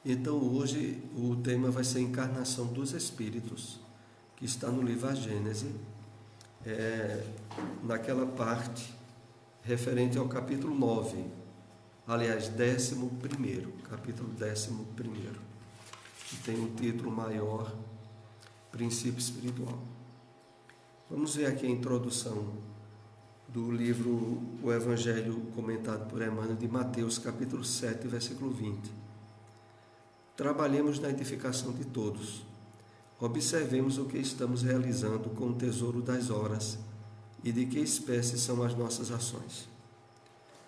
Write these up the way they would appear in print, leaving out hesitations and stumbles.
Então hoje o tema vai ser a encarnação dos Espíritos, que está no livro A Gênese, naquela parte referente ao capítulo 9, aliás, 11º, capítulo 11º, que tem um título maior, Princípio Espiritual. Vamos ver aqui a introdução do livro O Evangelho comentado por Emmanuel de Mateus, capítulo 7, versículo 20. Trabalhemos na edificação de todos. Observemos o que estamos realizando com o tesouro das horas e de que espécie são as nossas ações,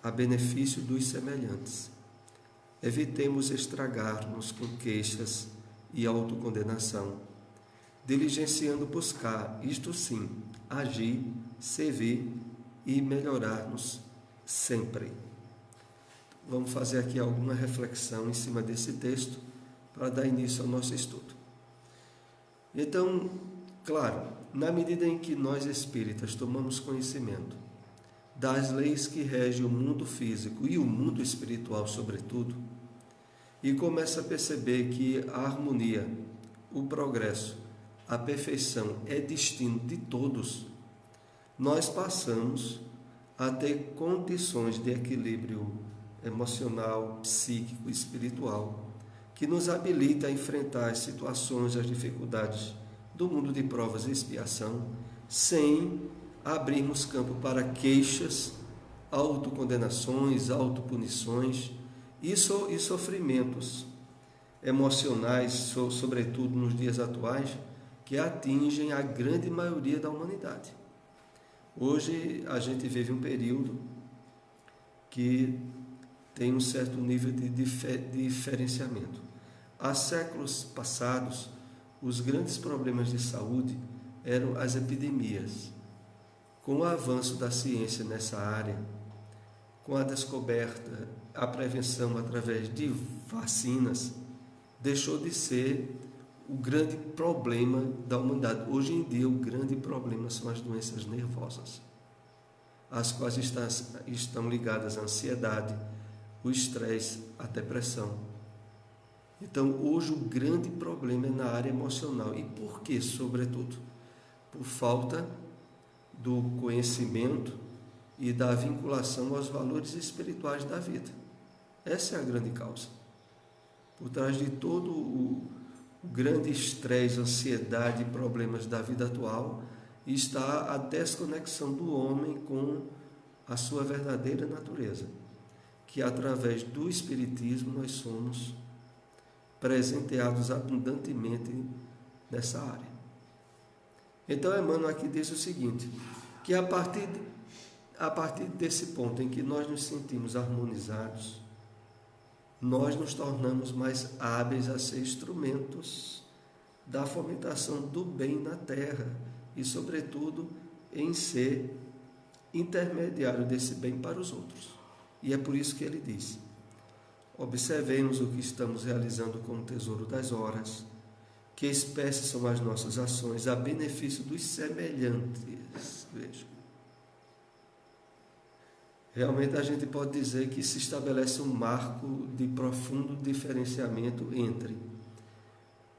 a benefício dos semelhantes. Evitemos estragar-nos com queixas e autocondenação, diligenciando buscar, isto sim, agir, servir e melhorar-nos sempre. Vamos fazer aqui alguma reflexão em cima desse texto para dar início ao nosso estudo. Então, claro, na medida em que nós espíritas tomamos conhecimento das leis que regem o mundo físico e o mundo espiritual sobretudo, e começa a perceber que a harmonia, o progresso, a perfeição é destino de todos, nós passamos a ter condições de equilíbrio emocional, psíquico e espiritual que nos habilita a enfrentar as situações, as dificuldades do mundo de provas e expiação, sem abrirmos campo para queixas, autocondenações, autopunições e sofrimentos emocionais, sobretudo nos dias atuais, que atingem a grande maioria da humanidade. Hoje a gente vive um período que tem um certo nível de diferenciamento. Há séculos passados, os grandes problemas de saúde eram as epidemias. Com o avanço da ciência nessa área, com a descoberta, a prevenção através de vacinas, deixou de ser o grande problema da humanidade. Hoje em dia, o grande problema são as doenças nervosas, as quais estão ligadas à ansiedade, o estresse, a depressão. Então, hoje o grande problema é na área emocional. E por quê, sobretudo? Por falta do conhecimento e da vinculação aos valores espirituais da vida. Essa é a grande causa. Por trás de todo o grande estresse, ansiedade e problemas da vida atual está a desconexão do homem com a sua verdadeira natureza, que através do Espiritismo nós somos presenteados abundantemente nessa área. Então Emmanuel aqui diz o seguinte, que a partir desse ponto em que nós nos sentimos harmonizados, nós nos tornamos mais hábeis a ser instrumentos da fomentação do bem na terra e, sobretudo, em ser intermediário desse bem para os outros. E é por isso que ele diz: observemos o que estamos realizando com o tesouro das horas, que espécies são as nossas ações a benefício dos semelhantes. Veja. Realmente a gente pode dizer que se estabelece um marco de profundo diferenciamento entre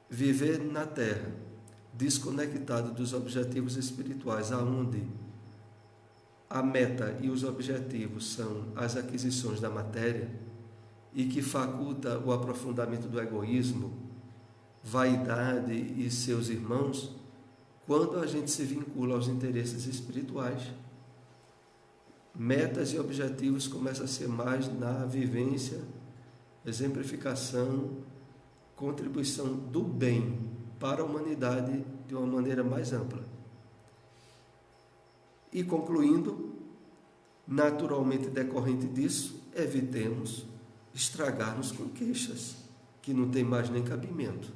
viver na Terra, desconectado dos objetivos espirituais, aonde a meta e os objetivos são as aquisições da matéria, e que faculta o aprofundamento do egoísmo, vaidade e seus irmãos, quando a gente se vincula aos interesses espirituais. Metas e objetivos começam a ser mais na vivência, exemplificação, contribuição do bem para a humanidade de uma maneira mais ampla. E concluindo, naturalmente decorrente disso, evitemos estragar-nos com queixas, que não tem mais nem cabimento.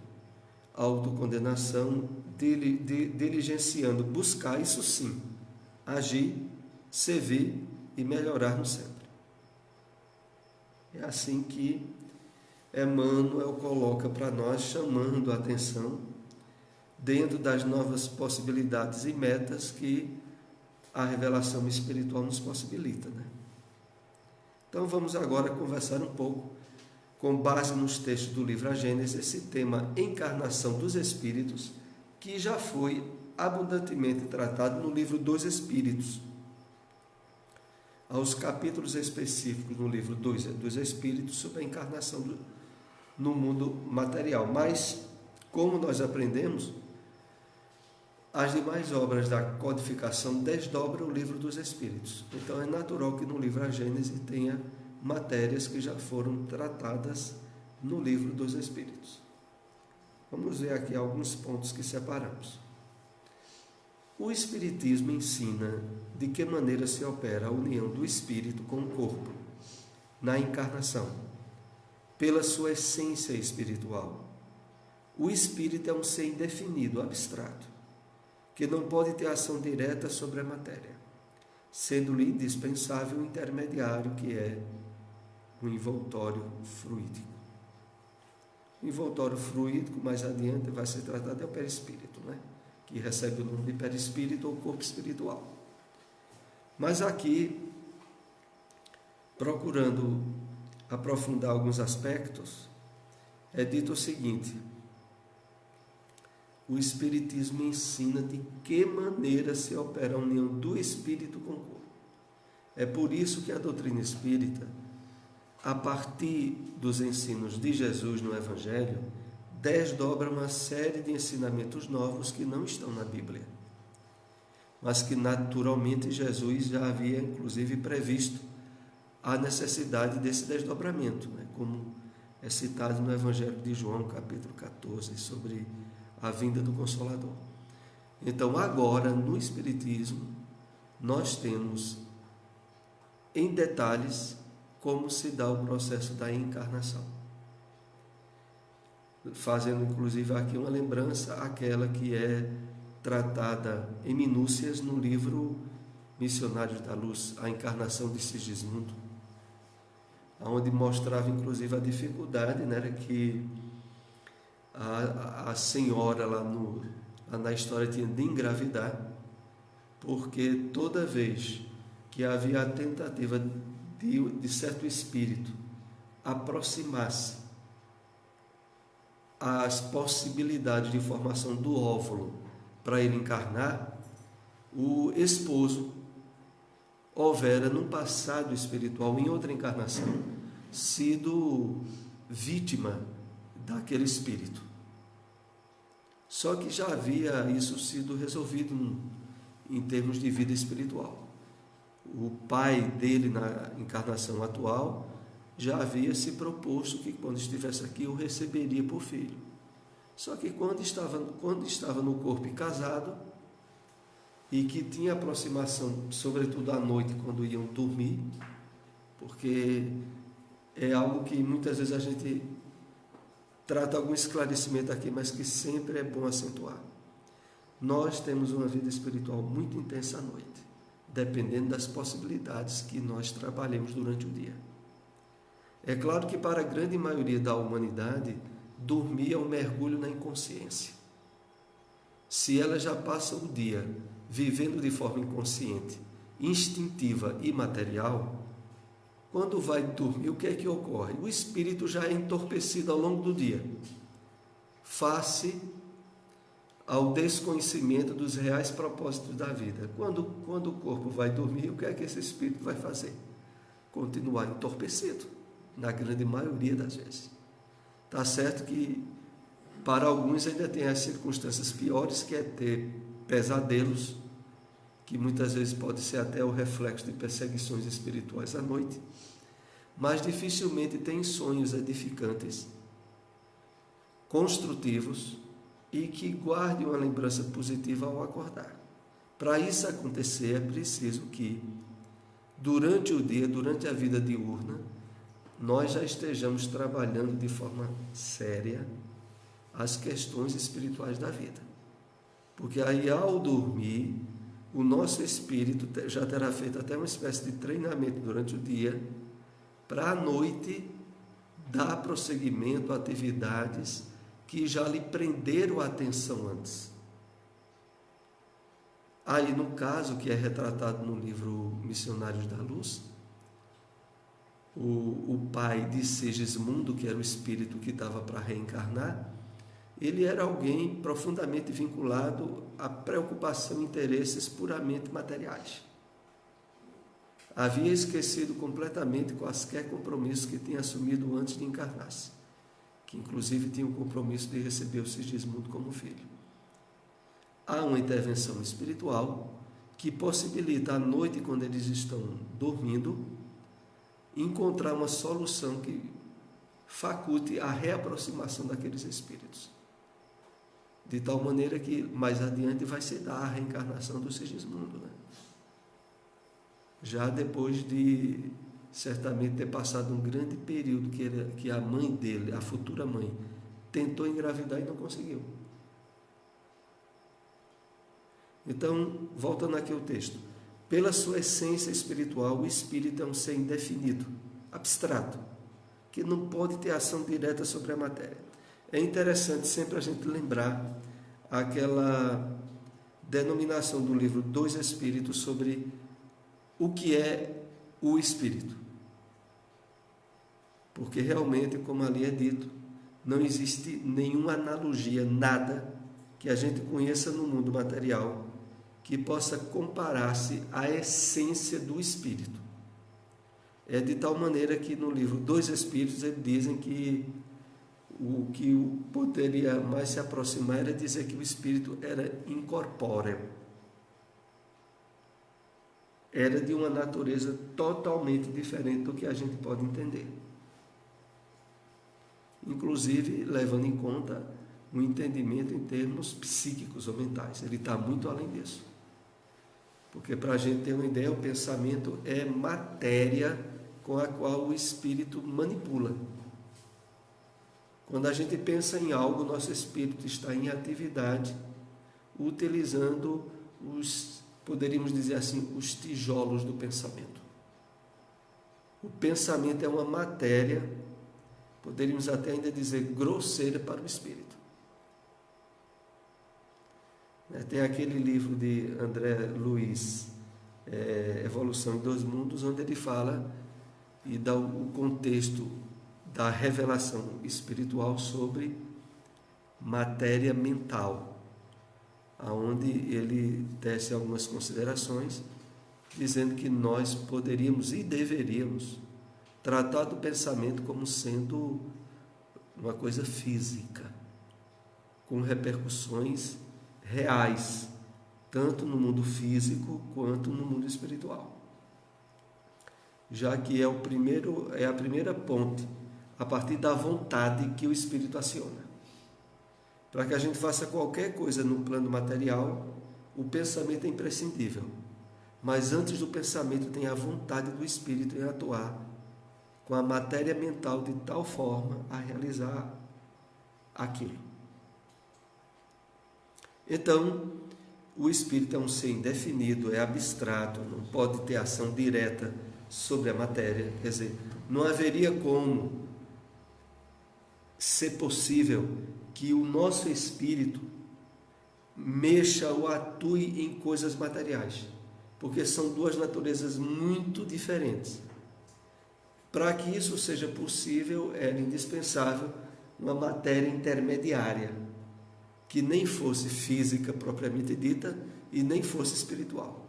Autocondenação, diligenciando, buscar, isso sim, agir, servir e melhorar-nos sempre. É assim que Emmanuel coloca para nós, chamando a atenção dentro das novas possibilidades e metas que a revelação espiritual nos possibilita, né? Então vamos agora conversar um pouco com base nos textos do livro A Gênesis, esse tema encarnação dos espíritos, que já foi abundantemente tratado no livro dos Espíritos. Aos capítulos específicos no livro dos Espíritos sobre a encarnação no mundo material. Mas, como nós aprendemos, as demais obras da codificação desdobram o livro dos Espíritos. Então é natural que no livro A Gênese tenha matérias que já foram tratadas no livro dos Espíritos. Vamos ver aqui alguns pontos que separamos. O Espiritismo ensina de que maneira se opera a união do espírito com o corpo na encarnação, pela sua essência espiritual. O espírito é um ser indefinido, abstrato, que não pode ter ação direta sobre a matéria, sendo-lhe indispensável o intermediário que é o envoltório fluídico. O envoltório fluídico, mais adiante, vai ser tratado é o perispírito, né? Que recebe o nome de perispírito ou corpo espiritual. Mas aqui, procurando aprofundar alguns aspectos, é dito o seguinte: o Espiritismo ensina de que maneira se opera a união do espírito com o corpo. É por isso que a doutrina espírita, a partir dos ensinos de Jesus no Evangelho, desdobra uma série de ensinamentos novos que não estão na Bíblia, mas que naturalmente Jesus já havia inclusive previsto a necessidade desse desdobramento, né? Como é citado no Evangelho de João, capítulo 14, sobre a vinda do Consolador. Então, agora, no Espiritismo, nós temos em detalhes como se dá o processo da encarnação, fazendo inclusive aqui uma lembrança àquela que é tratada em minúcias no livro Missionários da Luz, a encarnação de Sigismundo, onde mostrava inclusive a dificuldade, né, que a senhora lá na história tinha de engravidar, porque toda vez que havia a tentativa de certo espírito aproximar-se as possibilidades de formação do óvulo para ele encarnar, o esposo houvera no passado espiritual, em outra encarnação, sido vítima daquele espírito. Só que já havia isso sido resolvido em termos de vida espiritual. O pai dele, na encarnação atual, já havia se proposto que quando estivesse aqui o receberia por filho. Só que quando estava no corpo e casado, e que tinha aproximação, sobretudo à noite, quando iam dormir, porque é algo que muitas vezes a gente trata algum esclarecimento aqui, mas que sempre é bom acentuar. Nós temos uma vida espiritual muito intensa à noite, dependendo das possibilidades que nós trabalhemos durante o dia. É claro que para a grande maioria da humanidade, dormir é um mergulho na inconsciência. Se ela já passa o dia vivendo de forma inconsciente, instintiva e material, quando vai dormir, o que é que ocorre? O espírito já é entorpecido ao longo do dia, face ao desconhecimento dos reais propósitos da vida. Quando o corpo vai dormir, o que é que esse espírito vai fazer? Continuar entorpecido, na grande maioria das vezes. Está certo que para alguns ainda tem as circunstâncias piores, que é ter pesadelos, que muitas vezes pode ser até o reflexo de perseguições espirituais à noite, mas dificilmente tem sonhos edificantes, construtivos e que guardem uma lembrança positiva ao acordar. Para isso acontecer, é preciso que, durante o dia, durante a vida diurna, nós já estejamos trabalhando de forma séria as questões espirituais da vida. Porque aí, ao dormir, o nosso espírito já terá feito até uma espécie de treinamento durante o dia, para à noite dar prosseguimento a atividades que já lhe prenderam a atenção antes. Aí, no caso que é retratado no livro Missionários da Luz, o pai de Segismundo, que era o espírito que estava para reencarnar, ele era alguém profundamente vinculado à preocupação e interesses puramente materiais. Havia esquecido completamente quaisquer compromissos que tinha assumido antes de encarnar-se, que inclusive tinha o compromisso de receber o Sigismundo como filho. Há uma intervenção espiritual que possibilita à noite, quando eles estão dormindo, encontrar uma solução que faculte a reaproximação daqueles espíritos. De tal maneira que mais adiante vai se dar a reencarnação do Sigismundo, né? Já depois de certamente ter passado um grande período que a mãe dele, a futura mãe, tentou engravidar e não conseguiu. Então, voltando aqui ao texto, pela sua essência espiritual, o espírito é um ser indefinido, abstrato, que não pode ter ação direta sobre a matéria. É interessante sempre a gente lembrar aquela denominação do livro Dois Espíritos sobre o que é o espírito. Porque realmente, como ali é dito, não existe nenhuma analogia, nada que a gente conheça no mundo material que possa comparar-se à essência do espírito. É de tal maneira que no livro Dois Espíritos eles dizem que o que poderia mais se aproximar era dizer que o espírito era incorpóreo. Era de uma natureza totalmente diferente do que a gente pode entender. Inclusive, levando em conta o entendimento em termos psíquicos ou mentais. Ele está muito além disso. Porque, para a gente ter uma ideia, o pensamento é matéria com a qual o espírito manipula. Quando a gente pensa em algo, nosso espírito está em atividade, utilizando poderíamos dizer assim, os tijolos do pensamento. O pensamento é uma matéria, poderíamos até ainda dizer, grosseira para o espírito. Tem aquele livro de André Luiz, Evolução em Dois Mundos, onde ele fala e dá o contexto da revelação espiritual sobre matéria mental, onde ele tece algumas considerações, dizendo que nós poderíamos e deveríamos tratar do pensamento como sendo uma coisa física, com repercussões reais, tanto no mundo físico quanto no mundo espiritual. Já que é a primeira ponte, a partir da vontade que o espírito aciona. Para que a gente faça qualquer coisa no plano material, o pensamento é imprescindível. Mas antes do pensamento tem a vontade do espírito em atuar com a matéria mental de tal forma a realizar aquilo. Então, o espírito é um ser indefinido, é abstrato, não pode ter ação direta sobre a matéria. Quer dizer, não haveria como ser possível que o nosso espírito mexa ou atue em coisas materiais, porque são duas naturezas muito diferentes. Para que isso seja possível, era indispensável uma matéria intermediária, que nem fosse física propriamente dita e nem fosse espiritual,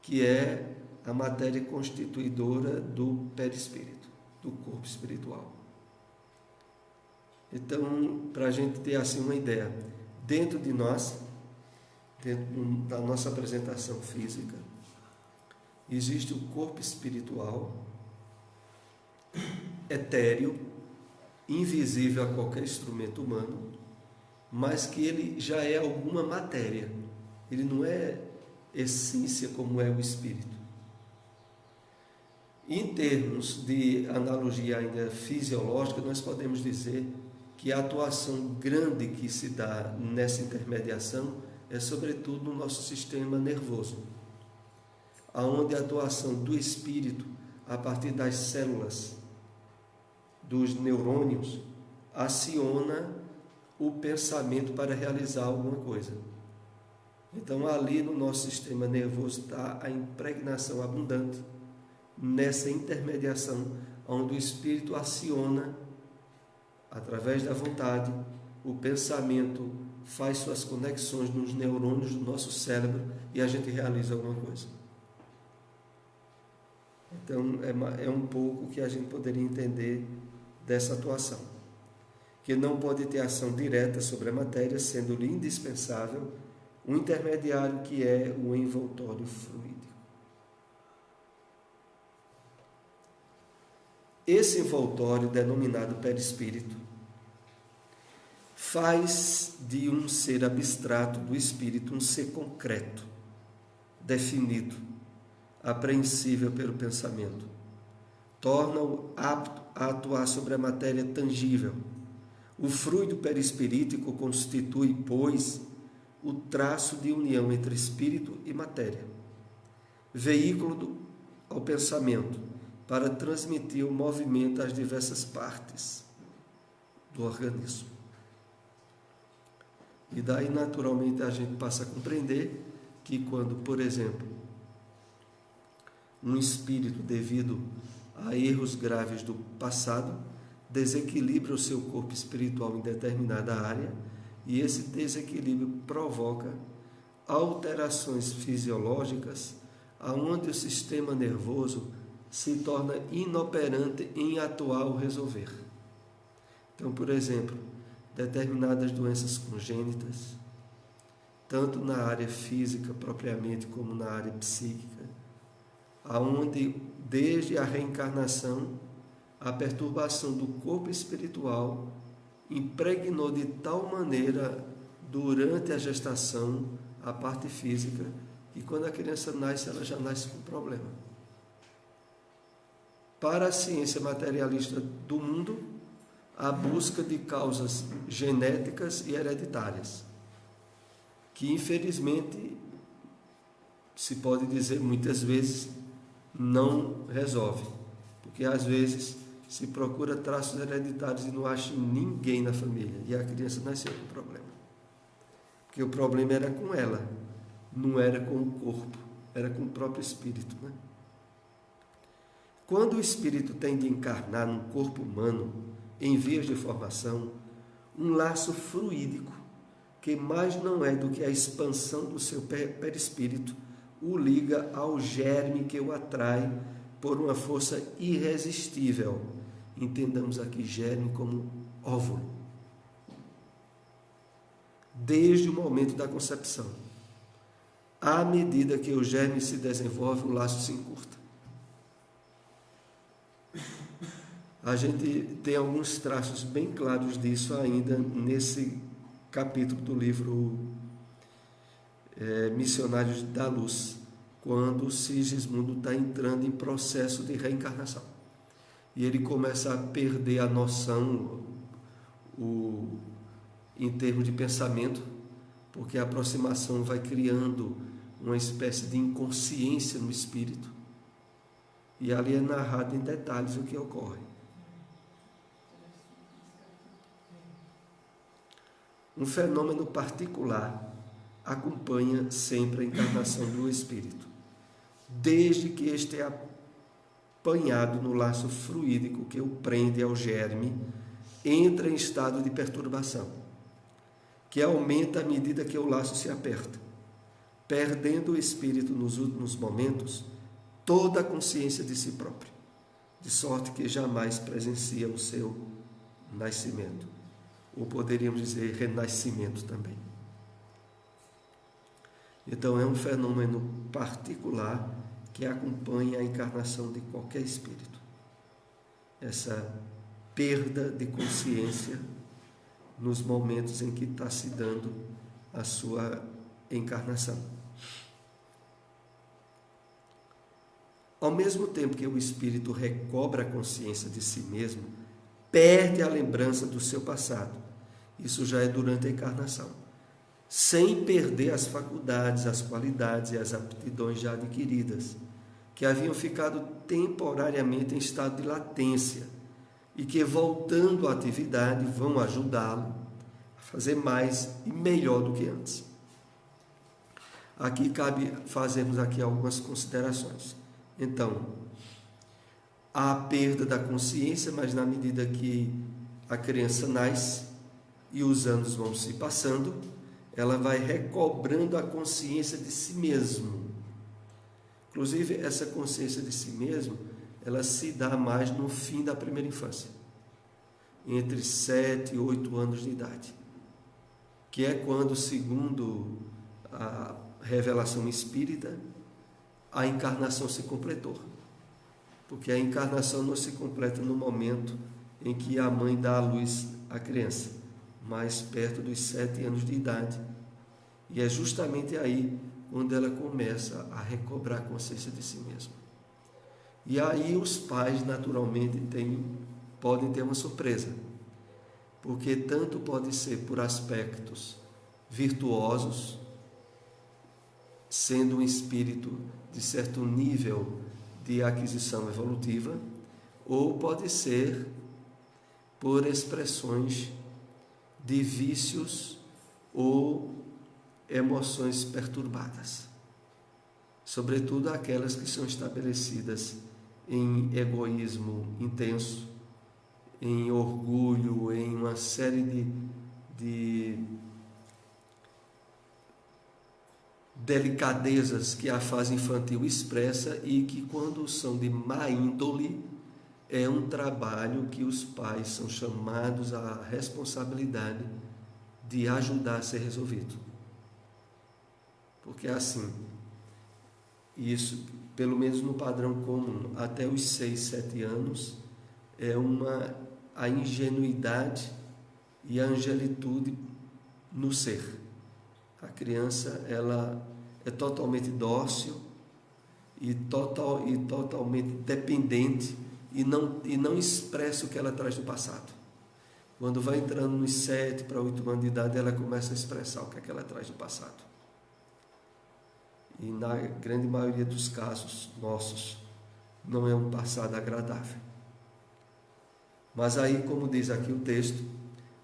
que é a matéria constituidora do perispírito, do corpo espiritual. Então, para a gente ter assim uma ideia, dentro de nós, dentro da nossa apresentação física, existe o corpo espiritual, etéreo, invisível a qualquer instrumento humano, mas que ele já é alguma matéria. Ele não é essência como é o espírito. Em termos de analogia ainda fisiológica, nós podemos dizer que a atuação grande que se dá nessa intermediação é sobretudo no nosso sistema nervoso, onde a atuação do espírito, a partir das células, dos neurônios, aciona o pensamento para realizar alguma coisa. Então, ali no nosso sistema nervoso está a impregnação abundante nessa intermediação, onde o espírito aciona, através da vontade, o pensamento faz suas conexões nos neurônios do nosso cérebro e a gente realiza alguma coisa. Então, é um pouco que a gente poderia entender dessa atuação, que não pode ter ação direta sobre a matéria, sendo-lhe indispensável um intermediário que é o envoltório fluídico. Esse envoltório, denominado perispírito, faz de um ser abstrato do espírito um ser concreto, definido, apreensível pelo pensamento. Torna-o apto a atuar sobre a matéria tangível. O fluido perispirítico constitui, pois, o traço de união entre espírito e matéria, veículo ao pensamento para transmitir o movimento às diversas partes do organismo. E daí, naturalmente, a gente passa a compreender que quando, por exemplo, um espírito, devido a erros graves do passado, desequilibra o seu corpo espiritual em determinada área, e esse desequilíbrio provoca alterações fisiológicas, aonde o sistema nervoso se torna inoperante em atuar ou resolver. Então, por exemplo, determinadas doenças congênitas, tanto na área física propriamente como na área psíquica, aonde desde a reencarnação a perturbação do corpo espiritual impregnou de tal maneira durante a gestação a parte física que quando a criança nasce, ela já nasce com problema. Para a ciência materialista do mundo, a busca de causas genéticas e hereditárias, que infelizmente, se pode dizer muitas vezes, não resolve, porque às vezes se procura traços hereditários e não acha ninguém na família, e a criança nasceu com problema, porque o problema era com ela, não era com o corpo, era com o próprio espírito, né? Quando o espírito tem de encarnar num corpo humano, em vias de formação, um laço fluídico, que mais não é do que a expansão do seu perispírito, o liga ao germe que o atrai por uma força irresistível. Entendamos aqui germe como óvulo. Desde o momento da concepção. À medida que o germe se desenvolve, o laço se encurta. A gente tem alguns traços bem claros disso ainda nesse capítulo do livro Missionários da Luz, quando Sigismundo está entrando em processo de reencarnação. E ele começa a perder a noção em termos de pensamento, porque a aproximação vai criando uma espécie de inconsciência no espírito. E ali é narrado em detalhes o que ocorre. Um fenômeno particular acompanha sempre a encarnação do espírito, desde que este é apanhado no laço fluídico que o prende ao germe, entra em estado de perturbação, que aumenta à medida que o laço se aperta, perdendo o espírito nos últimos momentos toda a consciência de si próprio, de sorte que jamais presencia o seu nascimento, ou poderíamos dizer renascimento também. Então é um fenômeno particular que acompanha a encarnação de qualquer espírito. Essa perda de consciência nos momentos em que está se dando a sua encarnação. Ao mesmo tempo que o espírito recobra a consciência de si mesmo, perde a lembrança do seu passado. Isso já é durante a encarnação. Sem perder as faculdades, as qualidades e as aptidões já adquiridas, que haviam ficado temporariamente em estado de latência e que, voltando à atividade, vão ajudá-lo a fazer mais e melhor do que antes. Aqui cabe fazermos aqui algumas considerações. Então, há a perda da consciência, mas na medida que a criança nasce e os anos vão se passando, ela vai recobrando a consciência de si mesmo. Inclusive, essa consciência de si mesmo, ela se dá mais no fim da primeira infância, entre 7 e 8 anos de idade, que é quando, segundo a revelação espírita, a encarnação se completou. Porque a encarnação não se completa no momento em que a mãe dá à luz à criança, mas perto dos 7 anos de idade. E é justamente aí quando ela começa a recobrar a consciência de si mesma. E aí os pais, naturalmente, podem ter uma surpresa, porque tanto pode ser por aspectos virtuosos, sendo um espírito de certo nível de aquisição evolutiva, ou pode ser por expressões de vícios ou emoções perturbadas, sobretudo aquelas que são estabelecidas em egoísmo intenso, em orgulho, em uma série de delicadezas que a fase infantil expressa e que, quando são de má índole, é um trabalho que os pais são chamados à responsabilidade de ajudar a ser resolvido. Porque é assim, isso, pelo menos no padrão comum, até os 6, 7 anos, é a ingenuidade e a angelitude no ser. A criança, ela é totalmente dócil e totalmente dependente e não expressa o que ela traz do passado. Quando vai entrando nos 7 para 8 anos de idade, ela começa a expressar o que é que ela traz do passado. E na grande maioria dos casos nossos, não é um passado agradável. Mas aí, como diz aqui o texto,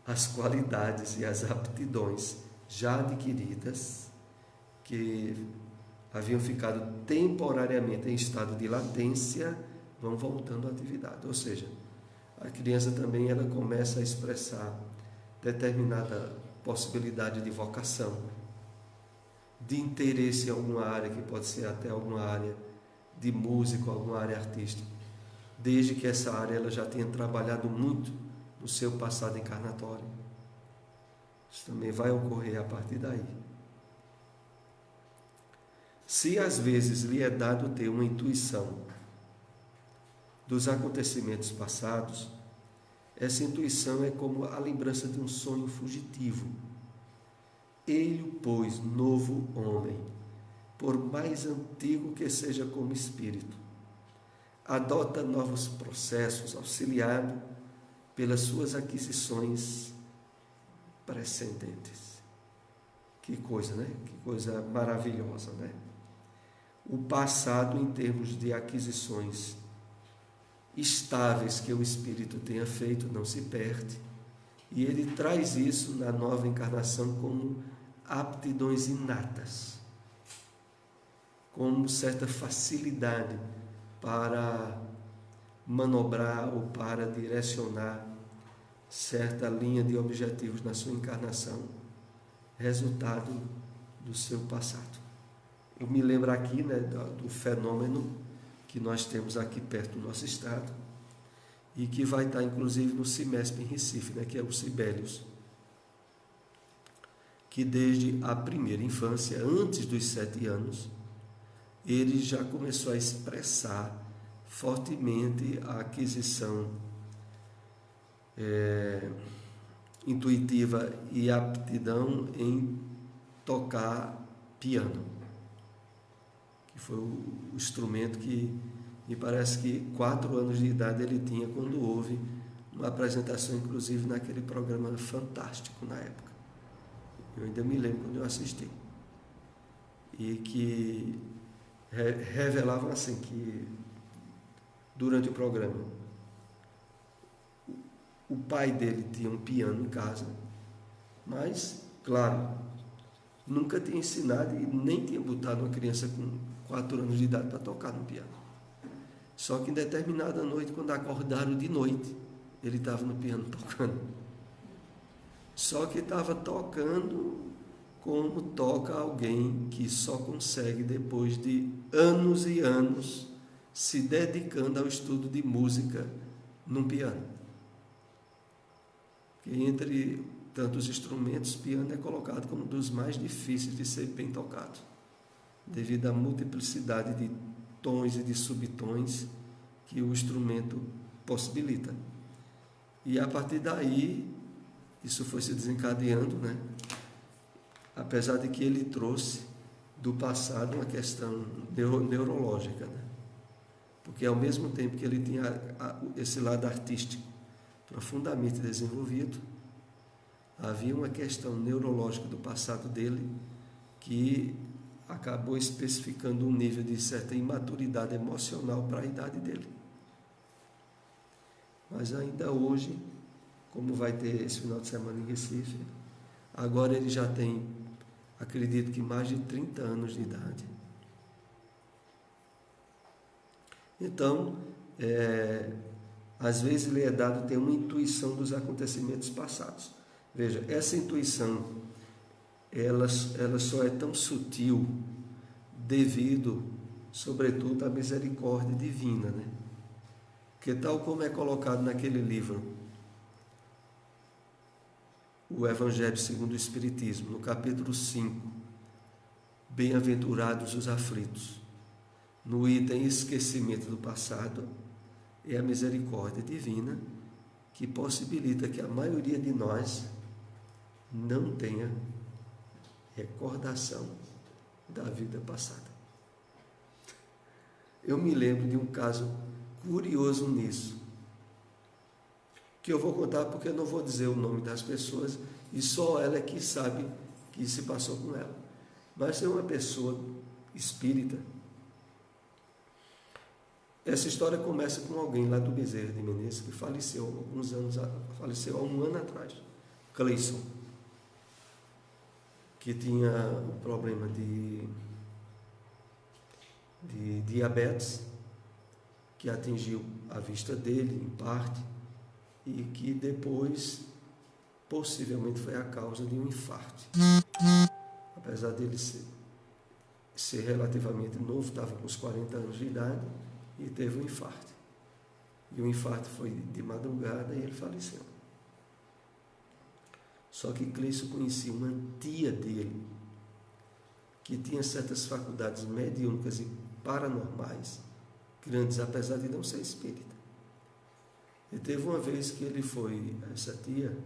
as qualidades e as aptidões já adquiridas, que haviam ficado temporariamente em estado de latência, vão voltando à atividade. Ou seja, a criança também ela começa a expressar determinada possibilidade de vocação, de interesse em alguma área, que pode ser até alguma área de música, alguma área artística, desde que essa área ela já tenha trabalhado muito no seu passado encarnatório. Isso também vai ocorrer a partir daí. Se às vezes lhe é dado ter uma intuição dos acontecimentos passados, essa intuição é como a lembrança de um sonho fugitivo. Ele, pois, novo homem, por mais antigo que seja como espírito, adota novos processos, auxiliado pelas suas aquisições precedentes. Que coisa, né? Que coisa maravilhosa, né? O passado, em termos de aquisições estáveis que o espírito tenha feito, não se perde, e ele traz isso na nova encarnação como aptidões inatas, como certa facilidade para manobrar ou para direcionar certa linha de objetivos na sua encarnação, resultado do seu passado. Eu me lembro aqui, né, do fenômeno que nós temos aqui perto do nosso estado e que vai estar inclusive no CIMESP em Recife, né, que é o Sibelius, que desde a primeira infância, antes dos 7 anos, ele já começou a expressar fortemente a aquisição intuitiva e aptidão em tocar piano, que foi o instrumento que me parece que 4 anos de idade ele tinha quando houve uma apresentação, inclusive naquele programa fantástico na época. Eu ainda me lembro quando eu assisti. E que revelavam assim que durante o programa o pai dele tinha um piano em casa, mas, claro, nunca tinha ensinado e nem tinha botado uma criança com 4 anos de idade para tocar no piano. Só que em determinada noite, quando acordaram de noite, ele estava no piano tocando. Só que estava tocando como toca alguém que só consegue, depois de anos e anos, se dedicando ao estudo de música num piano. Que entre tantos instrumentos, piano é colocado como um dos mais difíceis de ser bem tocado, devido à multiplicidade de tons e de subtons que o instrumento possibilita. E a partir daí, isso foi se desencadeando, né? Apesar de que ele trouxe do passado uma questão neurológica, né? Porque ao mesmo tempo que ele tinha esse lado artístico profundamente desenvolvido, havia uma questão neurológica do passado dele que acabou especificando um nível de certa imaturidade emocional para a idade dele. Mas ainda hoje, como vai ter esse final de semana em Recife, agora ele já tem, acredito que mais de 30 anos de idade. Então, às vezes lhe é dado ter uma intuição dos acontecimentos passados. Veja, essa intuição, ela só é tão sutil devido, sobretudo, à misericórdia divina, né? Que tal como é colocado naquele livro, o Evangelho segundo o Espiritismo, no capítulo 5, Bem-aventurados os aflitos, no item esquecimento do passado, é a misericórdia divina que possibilita que a maioria de nós não tenha recordação da vida passada. Eu me lembro de um caso curioso nisso, que eu vou contar porque eu não vou dizer o nome das pessoas e só ela é que sabe que se passou com ela. Mas é uma pessoa espírita. Essa história começa com alguém lá do Bezerra de Menezes que faleceu há um ano atrás, Cleison, que tinha um problema de diabetes, que atingiu a vista dele em parte e que depois possivelmente foi a causa de um infarto. Apesar dele ser relativamente novo, estava com uns 40 anos de idade e teve um infarto. E o infarto foi de madrugada e ele faleceu. Só que Cleison conhecia uma tia dele que tinha certas faculdades mediúnicas e paranormais grandes, apesar de não ser espírita. E teve uma vez que ele foi a essa tia,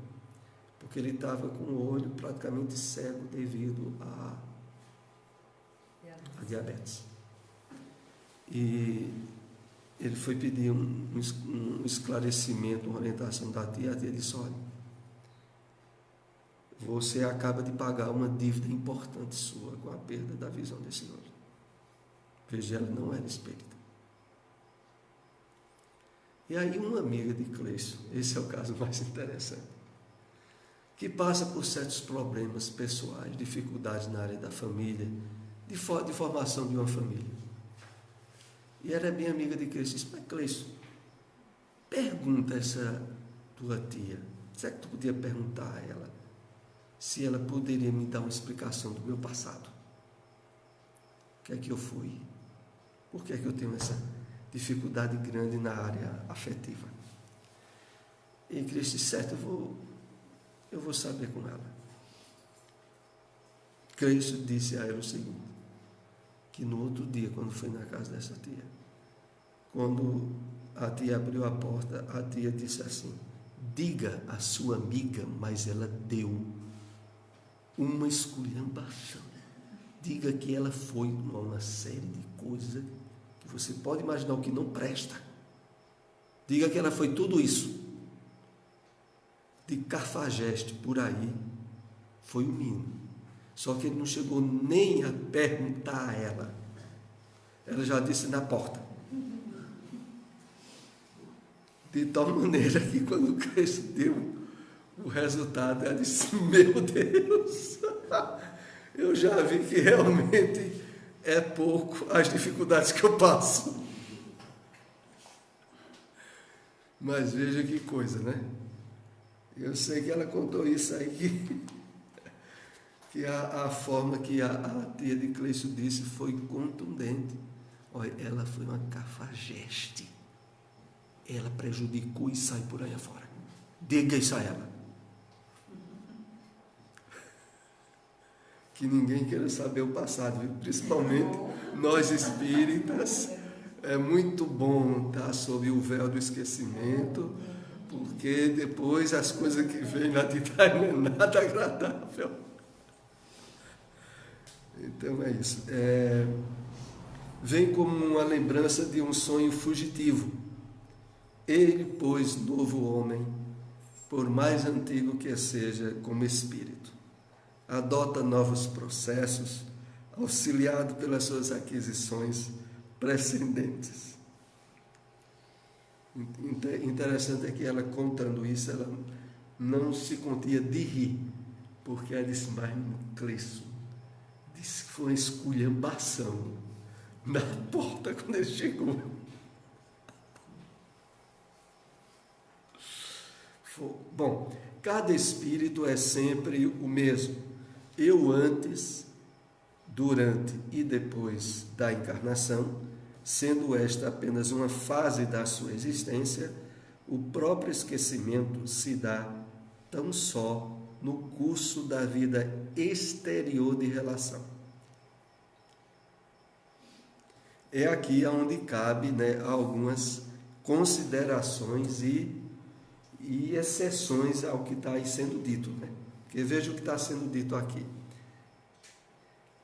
porque ele estava com o olho praticamente cego devido a diabetes. E ele foi pedir um esclarecimento, uma orientação da tia. A tia disse: olha, você acaba de pagar uma dívida importante sua com a perda da visão desse olho. Veja, ela não era espírita. E aí uma amiga de Cleison, esse é o caso mais interessante, que passa por certos problemas pessoais, dificuldades na área da família, de formação de uma família. E era bem amiga de Cleison. Disse: mas Cleison, pergunta essa tua tia, será que tu podia perguntar a ela se ela poderia me dar uma explicação do meu passado? O que é que eu fui? Por que é que eu tenho essa dificuldade grande na área afetiva? E Cleison disse: certo, eu vou saber com ela. Cleison disse a ela o seguinte, que no outro dia, quando foi na casa dessa tia, quando a tia abriu a porta, a tia disse assim: diga à sua amiga, mas ela deu uma esculhambação. Diga que ela foi uma série de coisas que você pode imaginar o que não presta. Diga que ela foi tudo isso. De cafajeste por aí, foi o mínimo. Só que ele não chegou nem a perguntar a ela. Ela já disse na porta. De tal maneira que quando o Cleison deu o resultado, ela disse: meu Deus, eu já vi que realmente é pouco as dificuldades que eu passo. Mas veja que coisa, né? Eu sei que ela contou isso aí, que a forma que a tia de Cleito disse foi contundente. Olha, ela foi uma cafajeste. Ela prejudicou e sai por aí afora. Diga isso a ela. Que ninguém queira saber o passado, viu? Principalmente nós espíritas. É muito bom estar sob o véu do esquecimento, porque depois as coisas que vêm lá de trás não é nada agradável. Então é isso. Vem como uma lembrança de um sonho fugitivo. Ele, pois, novo homem, por mais antigo que seja como espírito, adota novos processos, auxiliado pelas suas aquisições precedentes. Interessante é que ela, contando isso, ela não se contia de rir, porque ela disse, mas Cleito, disse que foi uma esculhambação na porta quando ele chegou. Bom, cada espírito é sempre o mesmo. Eu antes, durante e depois da encarnação, sendo esta apenas uma fase da sua existência, o próprio esquecimento se dá tão só no curso da vida exterior de relação. É aqui onde cabe, né, algumas considerações e exceções ao que está aí sendo dito, né? Porque veja o que está sendo dito aqui.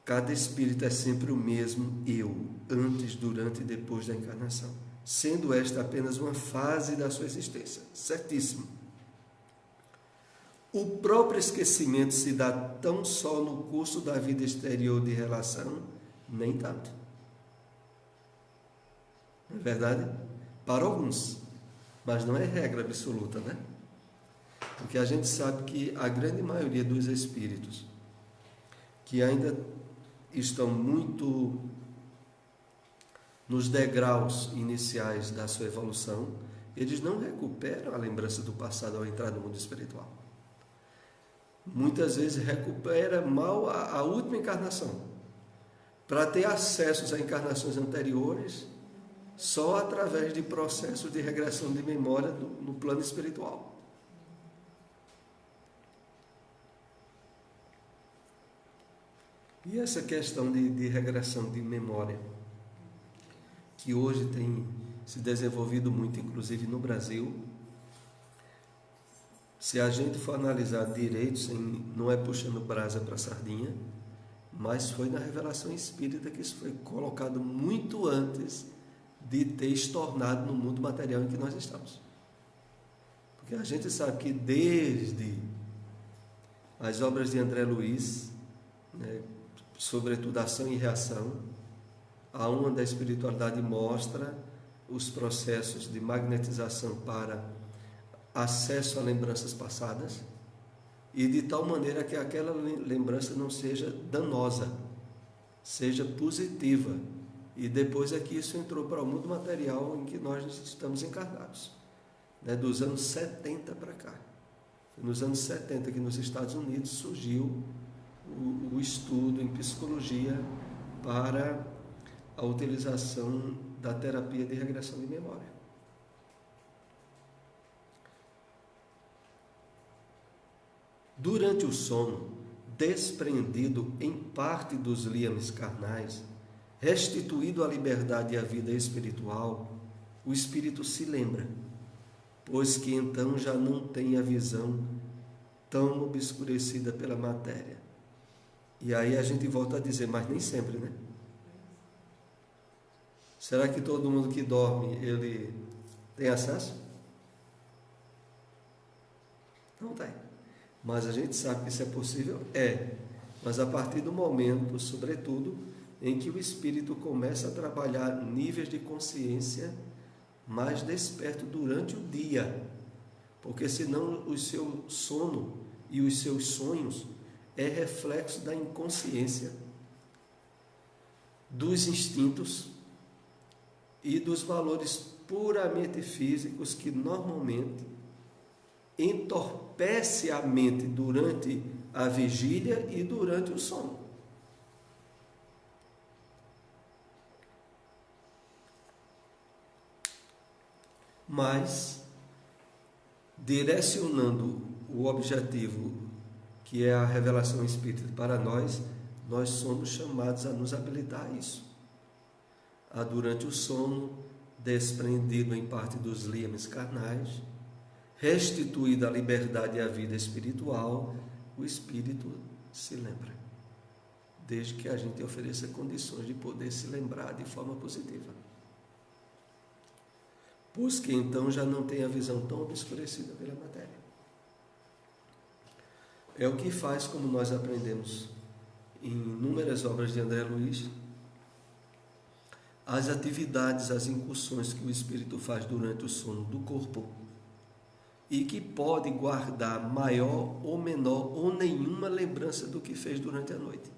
Cada espírito é sempre o mesmo eu, antes, durante e depois da encarnação, sendo esta apenas uma fase da sua existência. Certíssimo. O próprio esquecimento se dá tão só no curso da vida exterior de relação, nem tanto. Não é verdade? Para alguns, mas não é regra absoluta, né? Porque a gente sabe que a grande maioria dos espíritos que ainda estão muito nos degraus iniciais da sua evolução, eles não recuperam a lembrança do passado ao entrar no mundo espiritual. Muitas vezes recupera mal a última encarnação, para ter acessos a encarnações anteriores só através de processos de regressão de memória no plano espiritual. E essa questão de regressão de memória, que hoje tem se desenvolvido muito, inclusive no Brasil, se a gente for analisar direito, não é puxando brasa para a sardinha, mas foi na revelação espírita que isso foi colocado muito antes de ter estornado no mundo material em que nós estamos. Porque a gente sabe que desde as obras de André Luiz, né, sobretudo Ação e Reação, a uma da espiritualidade mostra os processos de magnetização para acesso a lembranças passadas, e de tal maneira que aquela lembrança não seja danosa, seja positiva. E depois é que isso entrou para o mundo material em que nós estamos encarnados, né, dos anos 70 para cá. Nos anos 70 que nos Estados Unidos surgiu o estudo em psicologia para a utilização da terapia de regressão de memória. Durante o sono, desprendido em parte dos liames carnais, restituído à liberdade e à vida espiritual, o espírito se lembra, pois que então já não tem a visão tão obscurecida pela matéria. E aí a gente volta a dizer, mas nem sempre, né? Será que todo mundo que dorme, ele tem acesso? Não tem. Mas a gente sabe que isso é possível? É. Mas a partir do momento, sobretudo, em que o espírito começa a trabalhar níveis de consciência mais desperto durante o dia. Porque senão o seu sono e os seus sonhos é reflexo da inconsciência, dos instintos e dos valores puramente físicos que normalmente entorpece a mente durante a vigília e durante o sono. Mas, direcionando o objetivo, que é a revelação espírita para nós, nós somos chamados a nos habilitar a isso. A, durante o sono, desprendido em parte dos liames carnais, restituída a liberdade e a vida espiritual, o espírito se lembra, desde que a gente ofereça condições de poder se lembrar de forma positiva. Pois que então já não tem a visão tão obscurecida pela matéria. É o que faz, como nós aprendemos em inúmeras obras de André Luiz, as atividades, as incursões que o espírito faz durante o sono do corpo e que pode guardar maior ou menor ou nenhuma lembrança do que fez durante a noite.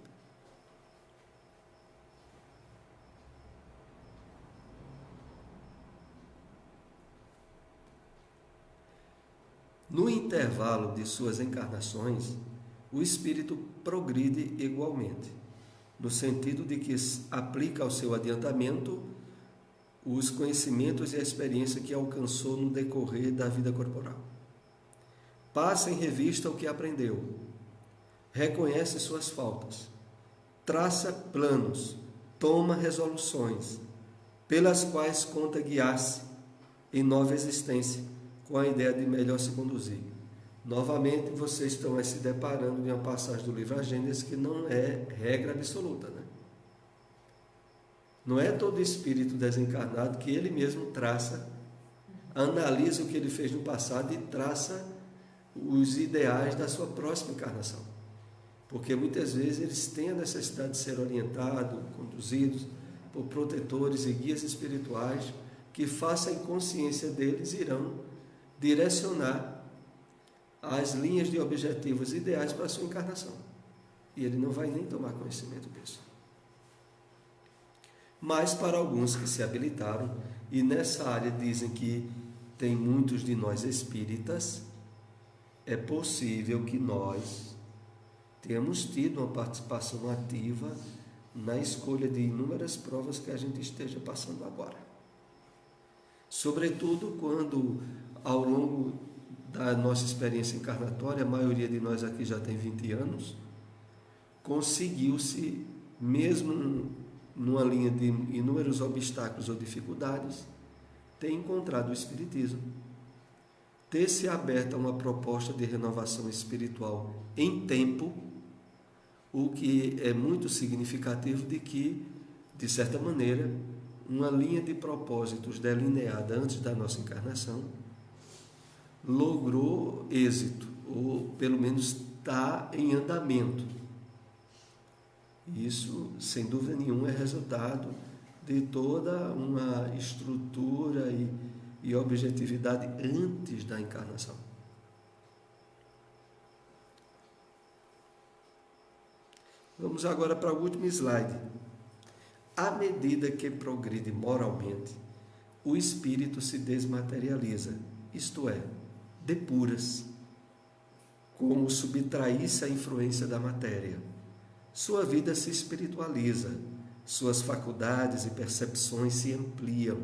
No intervalo de suas encarnações, o espírito progride igualmente, no sentido de que aplica ao seu adiantamento os conhecimentos e a experiência que alcançou no decorrer da vida corporal. Passa em revista o que aprendeu, reconhece suas faltas, traça planos, toma resoluções, pelas quais conta guiar-se em nova existência, com a ideia de melhor se conduzir. Novamente, vocês estão aí se deparando de uma passagem do livro A Gênesis que não é regra absoluta, né? Não é todo espírito desencarnado que ele mesmo traça, analisa o que ele fez no passado e traça os ideais da sua próxima encarnação. Porque muitas vezes eles têm a necessidade de ser orientados, conduzidos por protetores e guias espirituais que, façam consciência deles, irão direcionar as linhas de objetivos ideais para a sua encarnação. E ele não vai nem tomar conhecimento disso. Mas para alguns que se habilitaram, e nessa área dizem que tem muitos de nós espíritas, é possível que nós tenhamos tido uma participação ativa na escolha de inúmeras provas que a gente esteja passando agora. Sobretudo quando, ao longo da nossa experiência encarnatória, a maioria de nós aqui já tem 20 anos, conseguiu-se, mesmo numa linha de inúmeros obstáculos ou dificuldades, ter encontrado o Espiritismo, ter se aberto a uma proposta de renovação espiritual em tempo, o que é muito significativo de que, de certa maneira, uma linha de propósitos delineada antes da nossa encarnação logrou êxito, ou pelo menos está em andamento. Isso, sem dúvida nenhuma, é resultado de toda uma estrutura e objetividade antes da encarnação. Vamos agora para o último slide. À medida que progride moralmente, o espírito se desmaterializa, isto é, depura-se, como subtrair-se à influência da matéria. Sua vida se espiritualiza, suas faculdades e percepções se ampliam,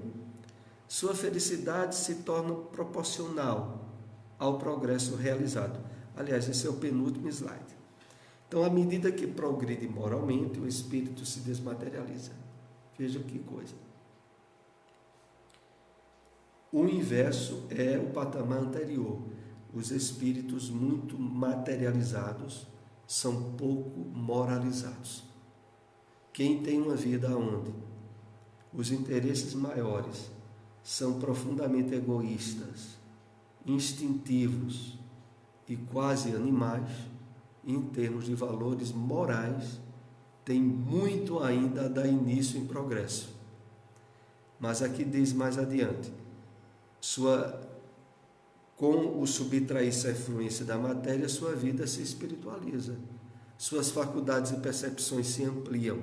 sua felicidade se torna proporcional ao progresso realizado. Aliás, esse é o penúltimo slide. Então, à medida que progride moralmente, o espírito se desmaterializa. Veja que coisa. O inverso é o patamar anterior. Os espíritos muito materializados são pouco moralizados. Quem tem uma vida onde os interesses maiores são profundamente egoístas, instintivos e quase animais, em termos de valores morais, tem muito ainda a dar início em progresso. Mas aqui diz mais adiante, com o subtrair-se à influência da matéria, sua vida se espiritualiza, suas faculdades e percepções se ampliam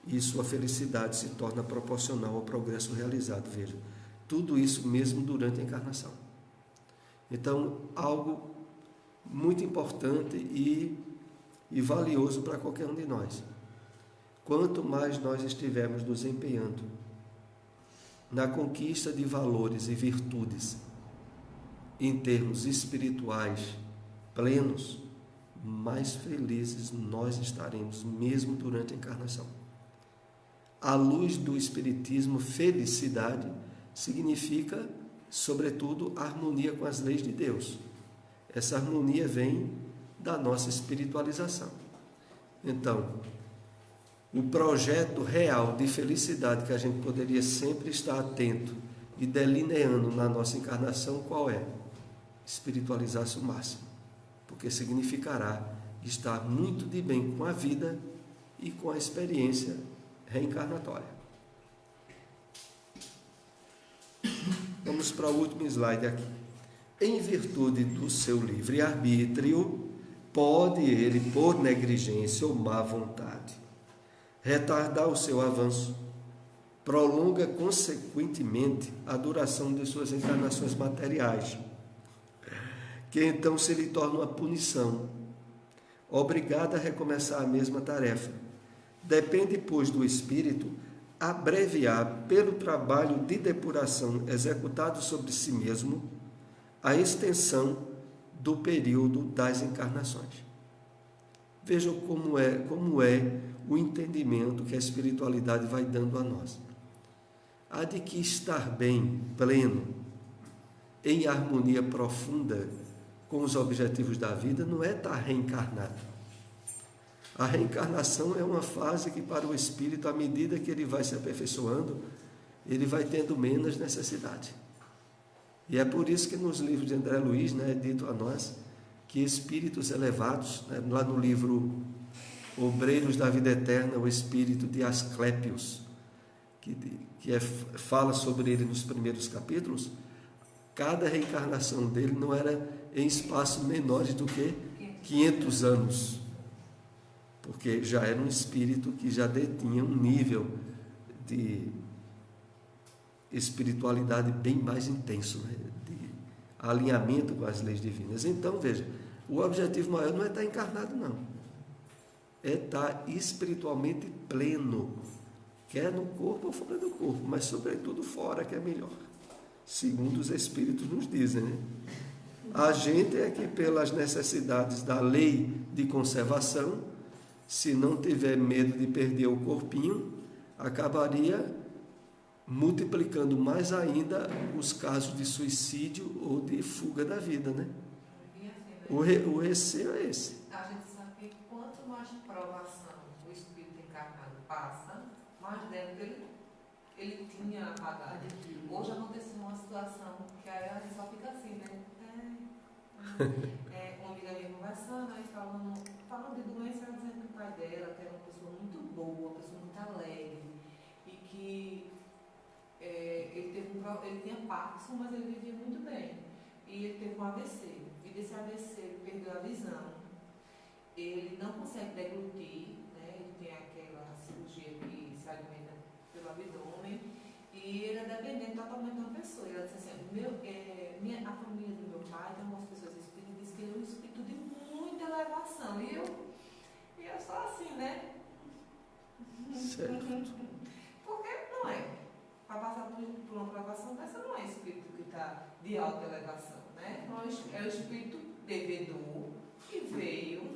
e sua felicidade se torna proporcional ao progresso realizado. Veja, tudo isso mesmo durante a encarnação. Então, algo muito importante e valioso para qualquer um de nós. Quanto mais nós estivermos nos empenhando na conquista de valores e virtudes em termos espirituais plenos, mais felizes nós estaremos mesmo durante a encarnação. À luz do Espiritismo, felicidade significa, sobretudo, harmonia com as leis de Deus. Essa harmonia vem da nossa espiritualização. Então, o projeto real de felicidade que a gente poderia sempre estar atento e delineando na nossa encarnação, qual é? Espiritualizar-se o máximo, porque significará estar muito de bem com a vida e com a experiência reencarnatória. Vamos para o último slide aqui. Em virtude do seu livre-arbítrio, pode ele, por negligência ou má vontade, retardar o seu avanço, prolonga consequentemente a duração de suas encarnações materiais, que então se lhe torna uma punição, obrigada a recomeçar a mesma tarefa. Depende, pois, do espírito abreviar, pelo trabalho de depuração executado sobre si mesmo, a extensão do período das encarnações. Vejam como é o entendimento que a espiritualidade vai dando a nós. Há de que estar bem, pleno, em harmonia profunda com os objetivos da vida, não é estar reencarnado. A reencarnação é uma fase que, para o espírito, à medida que ele vai se aperfeiçoando, ele vai tendo menos necessidade. E é por isso que nos livros de André Luiz, é dito a nós que espíritos elevados, lá no livro Obreiros da Vida Eterna, o espírito de Asclépios, fala sobre ele nos primeiros capítulos, cada reencarnação dele não era em espaços menores do que 500 anos, porque já era um espírito que já detinha um nível de espiritualidade bem mais intenso, de alinhamento com as leis divinas. Então, veja, o objetivo maior não é estar encarnado, não. É estar espiritualmente pleno, quer no corpo ou fora do corpo, mas sobretudo fora, que é melhor, segundo os Espíritos nos dizem, A gente é que, pelas necessidades da lei de conservação, se não tiver medo de perder o corpinho, acabaria multiplicando mais ainda os casos de suicídio ou de fuga da vida, O receio é esse. A gente sabe que quanto mais provação o espírito encarnado passa, mais débito ele tinha a pagar. Hoje aconteceu uma situação que aí a gente só fica assim, uma amiga minha conversando, aí falando de doença, ela dizendo que o pai dela, que era uma pessoa muito boa, uma pessoa muito alegre, e que ele tinha Parkinson, mas ele vivia muito bem. E ele teve um AVC. E desse AVC ele perdeu a visão. Ele não consegue deglutir, ele tem aquela cirurgia que se alimenta pelo abdômen. E ele é dependente totalmente de uma pessoa. E ela disse assim, a família do meu pai, tem algumas pessoas espíritas, diz que ele é um espírito de muita elevação. E eu só assim, Certo. Porque não é. Para passar por uma provação dessa não é espírito que está de alta elevação, É o espírito devedor que veio,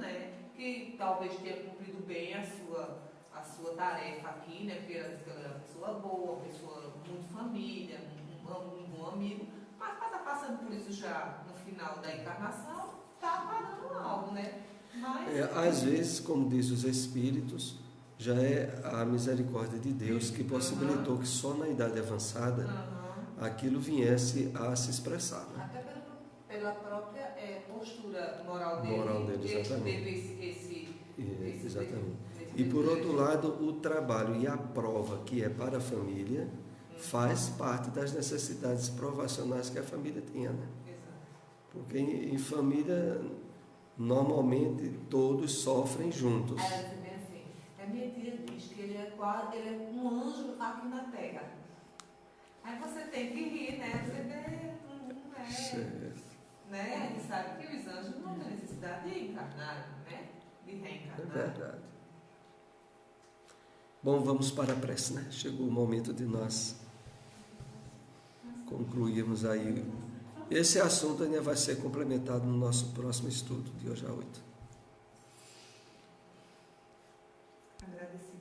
Que talvez tenha cumprido bem a sua tarefa aqui, Porque ela disse que ela era uma pessoa boa, uma pessoa muito família, um bom amigo, mas para estar passando por isso já no final da encarnação, está pagando algo, Mas... às vezes, como diz os Espíritos, já é a misericórdia de Deus que possibilitou que só na idade avançada aquilo viesse a se expressar. Até pela própria postura moral dele. Exatamente. Exatamente. E por outro lado, o trabalho e a prova que é para a família faz parte das necessidades provacionais que a família tinha, Porque em família, normalmente, todos sofrem juntos. A minha tia diz que ele é um anjo aqui na terra. Aí você tem que rir, né? Você Certo. né? A gente sabe que os anjos não têm necessidade de encarnar, né? De reencarnar. É verdade. Bom, vamos para a prece, né? Chegou o momento de nós concluirmos aí. Esse assunto ainda vai ser complementado no nosso próximo estudo, de hoje a 8. Agradecido.